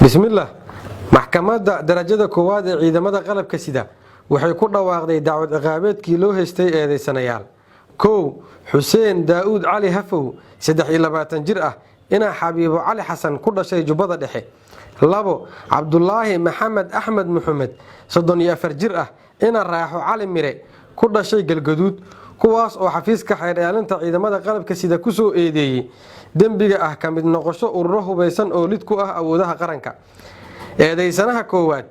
بسم الله محكمة درجة كواد ciidamada qalabka sida waxay ku dhawaaqday dacwad ciqaabeedkii loo haystay eedeysanayaal Xuseen Daawud Cali Hafow 23 jir ah ina Xabiibo Cali Xasan ku dhashay Jubbada Dhexe Cabdullaahi Maxamed Axmed Muhammad 34 jir ah ina Raaxo Cali Mire ku dhashay Galgaduud kuwaas oo xafiiska xeeraalinta ciidamada qalabka sida ku soo eedeeyay dambiga ah ka mid noqosho ururo hubeysan oo lid ku ah awoodaha qaranka eedeysanaha koowaad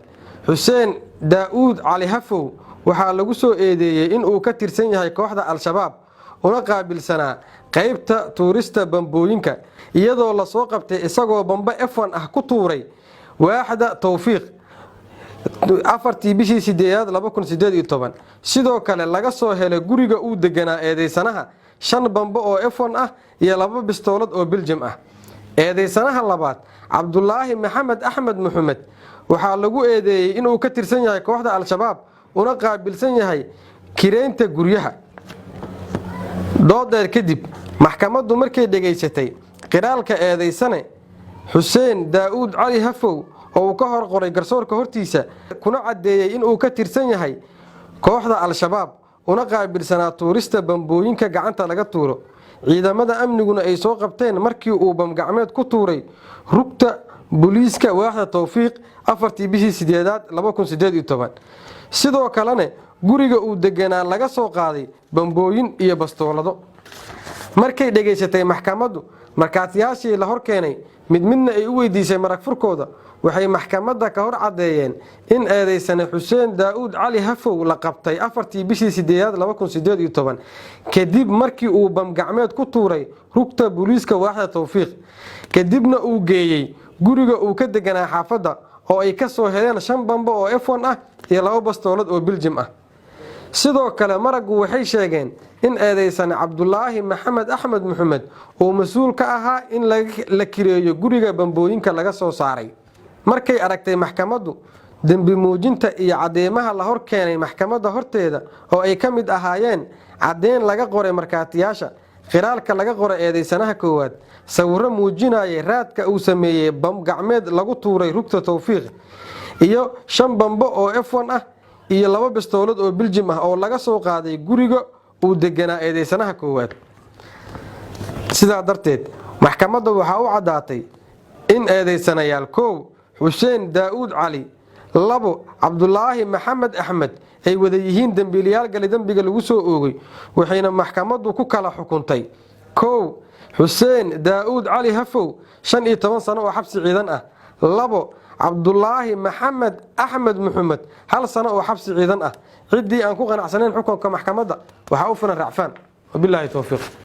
Xuseen Daawud Cali Hafow waxaa lagu soo eedeeyay in uu ka tirsan yahay kooxda Al-Shabaab una qaabilsanaa qaybta tuurista bambooyinka iyadoo la soo qabtay isagoo bamba F1 ah ku tuuray waaxda Tawfiiq 4 bishii 8 2018 sidoo kale laga soo helay guriga uu deganaa eedeysanaha 5 bambo oo F1 ah iyo 2 bistoolad oo Belgium ah eedeysanaha labaad Cabdullaahi Maxamed Axmed Muhammad waxaa lagu eedeeyay in uu ka tirsan yahay kooxda Al-Shabaab una qaabilsan yahay kireynta guryaha doodeer kadib maxkamaddu markay dhageysatay qiraalka eedeysane Xuseen Daawud Cali Hafow oo ka hor qoray garsoorka hortiisa kuna cadeeyay in uu ka tirsan yahay kooxda Al-Shabaab una qaabilsanaa tuurista bambooyinka gacanta laga tuuro ciidamada amniguna ay soo qabteen markii uu bam gacmeed ku tuuray rugta booliiska waaxda Tawfiiq 4 bishii 8 2018 sidoo kalena guriga uu deganaa laga soo qaaday bambooyin iyo bastoolado markay dhageysatay maxkamaddu markaatiyaashii la hor keenay midna ay u weydiisay marag furkooda waxay maxkamadda ka hor cadeeyeen in eedeysane Xuseen Daawud Cali Hafow la qabtay 4 bishii 8 2018 kadib markii uu bam gacmeed ku tuuray rugta booliiska waaxda Tawfiiq kadibna uu geeyay guriga uu ka deganaa xaafadda oo ay ka soo heleen 5 bambo oo F1 ah iyo 2 bastoolad oo Belgium ah sidoo kale maragu waxay sheegeen in eedeysane Cabdullaahi Maxamed Axmed Muhammad oo mas'uul ka ahaa in la kireeyo guriga bambooyinka laga soo saaray markay aragtay maxkamaddu dambi muujinta iyo cadeemaha la hor keenay maxkamadda horteeda oo ay ka mid ahaayeen cadeen laga qoray markaatiyaasha qiraalka laga qoray eedeysanaha koowaad sawirro muujinaya raadka uu sameeyay bam gacmeed lagu tuuray rugta Tawfiiq iyo 5 bambo oo F1 ah iyo 2 bistoolad oo Belgium ah oo laga soo qaaday guriga uu deganaa eedeysanaha koowaad sidaa darteed maxkamaddu waxa uu cadaatay in eedeysanayaal Xuseen Daawud Cali 2 Cabdullaahi Maxamed Axmed ay wada yihiin dambiilayaal gal dambiga lagu soo oogay waxayna maxkamaddu ku kala xukuntay Xuseen Daawud Cali Hafow 15 sano oo xabsi ciidan ah 2 Cabdullaahi Maxamed Axmed Muhammad 1 sano oo xabsi ciidan ah cidii aan ku qanacsanayn xukunka maxkamadda waxa uu furan racfaan wabillahi tawfiiq